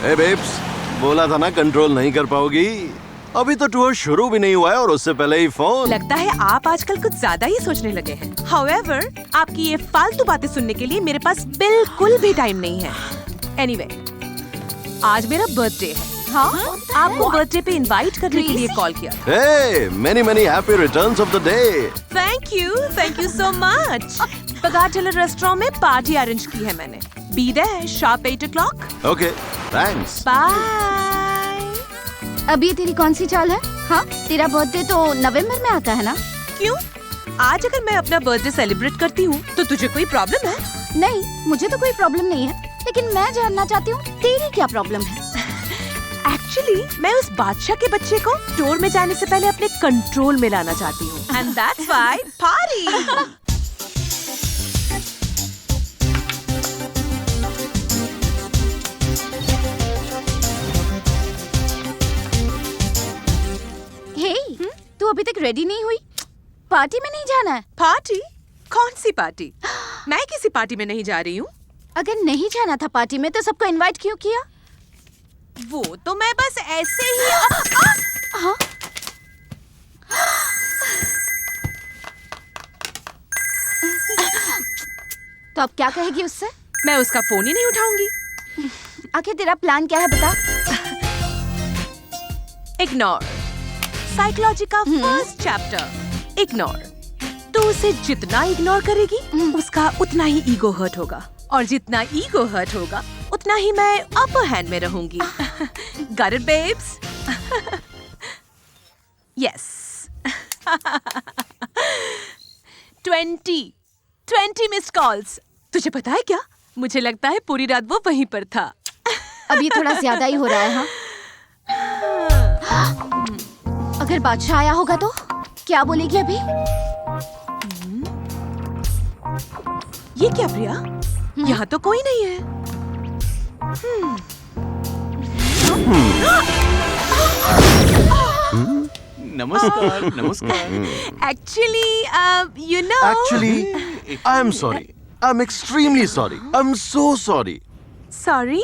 ए babes, बोला था ना कंट्रोल नहीं कर पाओगी। अभी तो टूर शुरू भी नहीं हुआ है और उससे पहले ही फोन। लगता है आप आजकल कुछ ज्यादा ही सोचने लगे हैं। However, आपकी ये फालतू बातें सुनने के लिए मेरे पास बिल्कुल भी टाइम नहीं है। Anyway, आज मेरा बर्थडे है। हाँ, आपको बर्थडे पे इनवाइट करने के लिए कॉल किया। Hey, many many happy returns of the day. Thank you so much। पगार रेस्टोरेंट में पार्टी अरेंज की है मैंने। Be there sharp 8 o'clock। Okay, thanks. Bye। अब ये तेरी कौन सी चाल है? हाँ, तेरा बर्थडे तो नवंबर में आता है ना? क्यों? आज अगर मैं अपना बर्थडे सेलिब्रेट करती हूँ तो तुझे कोई प्रॉब्लम है? नहीं, मुझे तो कोई प्रॉब्लम नहीं है, लेकिन मैं जानना चाहती हूँ तेरी क्या प्रॉब्लम है? एक्चुअली मैं उस बादशाह के बच्चे को टूर में जाने से पहले अपने कंट्रोल में लाना चाहती हूँ। And that's why party. Hey, तू अभी तक रेडी नहीं हुई? पार्टी में नहीं जाना है? पार्टी? कौन सी पार्टी? मैं किसी पार्टी में नहीं जा रही हूँ। अगर नहीं जाना था पार्टी में तो सबको इनवाइट क्यों किया? वो तो मैं बस ऐसे ही हाँ? तो अब क्या कहेगी उससे? मैं उसका फोन ही नहीं उठाऊंगी। आखिर तेरा प्लान क्या है बता? इग्नोर। साइकोलॉजी का फर्स्ट चैप्टर, इग्नोर। तो उसे जितना इग्नोर करेगी उसका उतना ही ईगो हर्ट होगा, और जितना ईगो हर्ट होगा उतना ही मैं अपर हैंड में रहूंगी। Got it, babes? Yes। 20 missed calls. तुझे पता है क्या? मुझे लगता है पूरी रात वो वहीं पर था। अब ये थोड़ा ज्यादा ही हो रहा है। हाँ? अगर बादशाह आया होगा तो क्या बोलेगी अभी? ये क्या प्रिया? यहाँ तो कोई नहीं है। नमस्कार, नमस्कार। Actually, you know। Actually, I'm sorry. I'm extremely sorry. I'm so sorry. Sorry?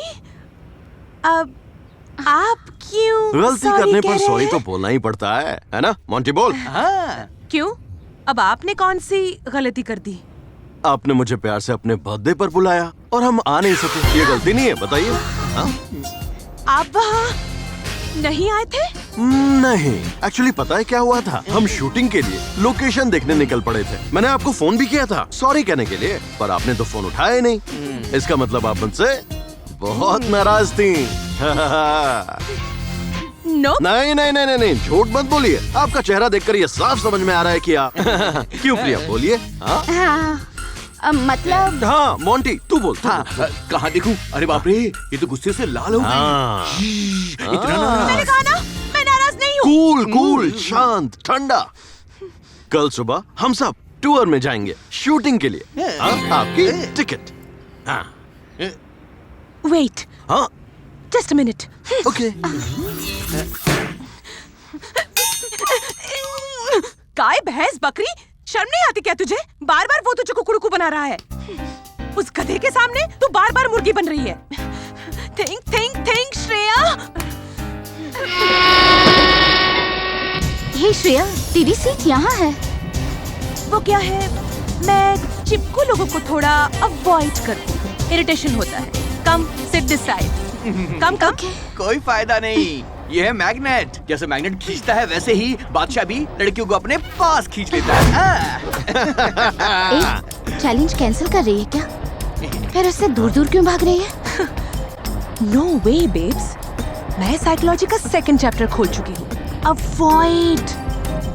अब आप क्यों गलती sorry करने कह पर रहे सॉरी हैं? तो बोलना ही पड़ता है ना? मोंटी बोल। हाँ, क्यों? अब आपने कौन सी गलती कर दी? आपने मुझे प्यार से अपने बर्थडे पर बुलाया और हम आ नहीं सके। ये गलती नहीं है, बताइए। आप वहाँ नहीं आए थे? नहीं, एक्चुअली पता है क्या हुआ था? हम शूटिंग के लिए लोकेशन देखने निकल पड़े थे। मैंने आपको फोन भी किया था सॉरी कहने के लिए, पर आपने तो फोन उठाया ही नहीं। इसका मतलब आप मुझसे बहुत नाराज थी। नो। नहीं नहीं नहीं नहीं, झूठ मत बोलिए। आपका चेहरा देखकर ये साफ समझ में आ रहा है कि आप क्यों प्रिया, बोलिए। हाँ, मतलब हाँ मोंटी तू बोल। हाँ, कहाँ देखूं? अरे बाप रे, ये तो गुस्से से लाल हो गई। इतना मैंने कहा ना, मैं नाराज नहीं हूँ। कूल कूल, शांत ठंडा। कल सुबह हम सब टूर में जाएंगे शूटिंग के लिए। आपकी टिकट। हाँ वेट, हाँ जस्ट अ मिनट। ओके। गाय भैंस बकरी, शर्म नहीं आती क्या तुझे? बार बार वो तुझे कुकड़ू बना रहा है। उस गधे के सामने तू बार बार मुर्गी बन रही है। Think think think Shreya. Hey Shreya, तेरी सीट यहाँ है। वो क्या है, मैं चिपकू लोगों को थोड़ा अवॉइड करती हूँ, इरिटेशन होता है। Come sit this side. Come come. कोई फायदा नहीं, ये है मैग्नेट। जैसे मैग्नेट खींचता है वैसे ही बादशाह भी लड़कियों को अपने पास खींच लेता है। चैलेंज कैंसिल कर रही है क्या? फिर उससे दूर दूर क्यों भाग रही है? नो वे बेब्स, मैं साइकोलॉजी का सेकंड चैप्टर खोल चुकी हूँ। अवॉइड।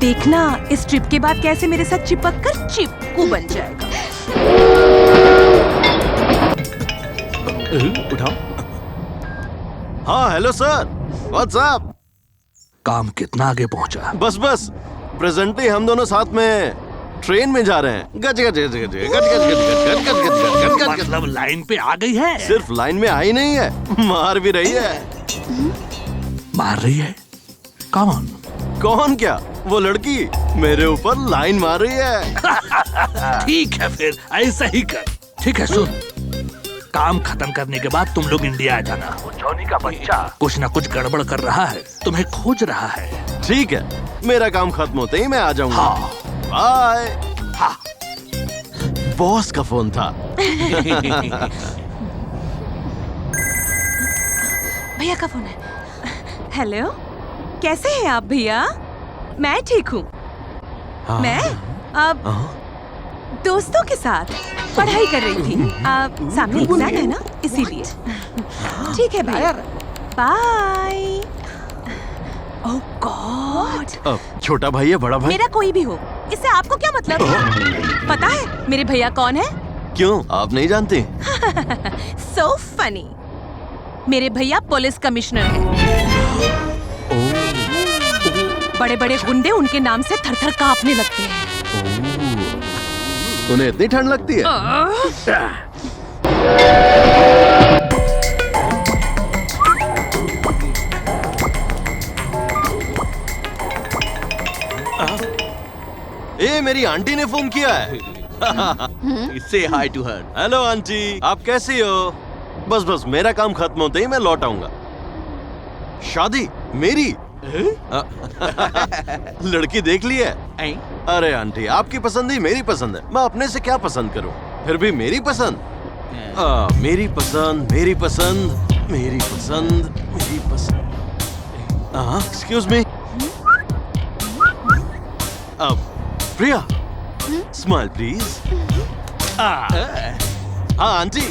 देखना इस ट्रिप के बाद कैसे मेरे साथ चिपक कर चिपकू बन जाएगा। उठाओ। हाँ हेलो सर, व्हाट्स अप? काम कितना आगे पहुंचा? बस बस प्रेजेंटली हम दोनों साथ में ट्रेन में जा रहे हैं। गज गज गज गज गज गज गज गज गज गज गज। मतलब लाइन पे आ गई है? सिर्फ लाइन में आई नहीं है, मार भी रही है। मार रही है? कौन? कौन क्या? वो लड़की मेरे ऊपर लाइन मार रही है। ठीक है फिर ऐसा ही कर। ठीक है सुन, काम खत्म करने के बाद तुम लोग इंडिया आ जाना। वो जॉनी का बच्चा कुछ ना कुछ गड़बड़ कर रहा है, तुम्हें खोज रहा है। ठीक है, मेरा काम खत्म होते ही मैं आ जाऊंगा। हाँ। बाय। हाँ। बॉस का फोन था। भैया का फोन है। हेलो, कैसे हैं आप भैया? मैं ठीक हूँ। मैं अब दोस्तों के साथ पढ़ाई कर रही थी। सामने एग्जाम है ना, इसीलिए। ठीक है भैया, बाय। ओह गॉड। छोटा भाई है बड़ा भाई? मेरा कोई भी हो, इससे आपको क्या मतलब? पता है मेरे भैया कौन है? क्यों, आप नहीं जानते? So funny। मेरे भैया पुलिस कमिश्नर हैं। बड़े बड़े गुंडे उनके नाम से थर थर कांपने लगते हैं। उन्हें इतनी ठंड लगती है? ए, मेरी आंटी ने फोन किया है। Say hi to her। Hello aunty, आप कैसी हो? बस मेरा काम खत्म होते ही मैं लौट आऊंगा। शादी मेरी? लड़की देख ली है? अरे आंटी, आपकी पसंद ही मेरी पसंद है, मैं अपने से क्या पसंद करूं? फिर भी मेरी पसंद। मेरी पसंद, मेरी पसंद, मेरी पसंद, मेरी पसंद। Excuse me. Priya, smile please. हाँ आंटी,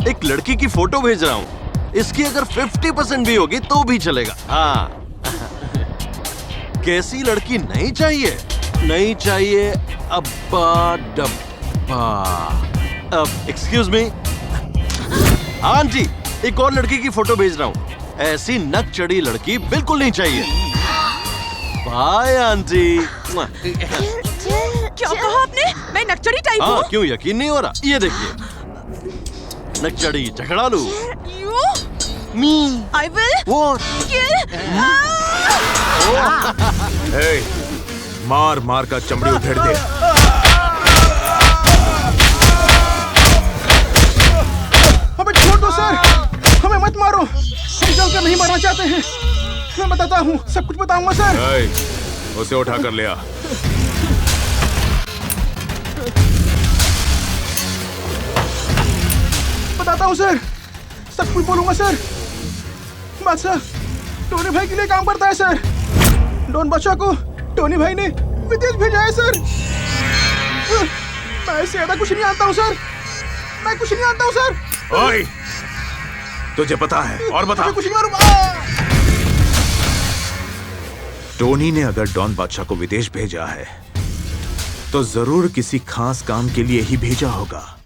एक लड़की की फोटो भेज रहा हूँ, इसकी अगर 50% भी होगी तो भी चलेगा। हाँ। कैसी लड़की नहीं चाहिए? नहीं चाहिए अब्बा डब्बा। अब एक्सक्यूज मी। हाँ जी, एक और लड़की की फोटो भेज रहा हूँ, ऐसी नक चढ़ी लड़की बिल्कुल नहीं चाहिए। Bye aunty. क्या कहा आपने? मैं नकचड़ी टाइप हूँ? हाँ, क्यों यकीन नहीं हो रहा? ये देखिए, नकचड़ी झगड़ालू। मी I will What? kill। हे, मार मार का चमड़ी उधेड़ दे। हमें छोड़ दो सर, हमें मत मारो, हम जलकर नहीं मरना चाहते हैं। मैं बताता हूँ, सब कुछ बताऊंगा सर। हे, उसे उठा कर ले आ। बताता हूँ सर, सब कुछ बोलूंगा सर। बादशाह टोनी भाई के लिए काम करता है सर। डॉन बादशाह को टोनी भाई ने विदेश भेजा है सर। मैं इससे ज्यादा कुछ नहीं जानता हूँ सर, मैं कुछ नहीं जानता हूँ सर। ओए, तुझे पता है और बता। मैं कुछ नहीं मालूम। टोनी ने अगर डॉन बादशाह को विदेश भेजा है तो जरूर किसी खास काम के लिए ही भेजा होगा।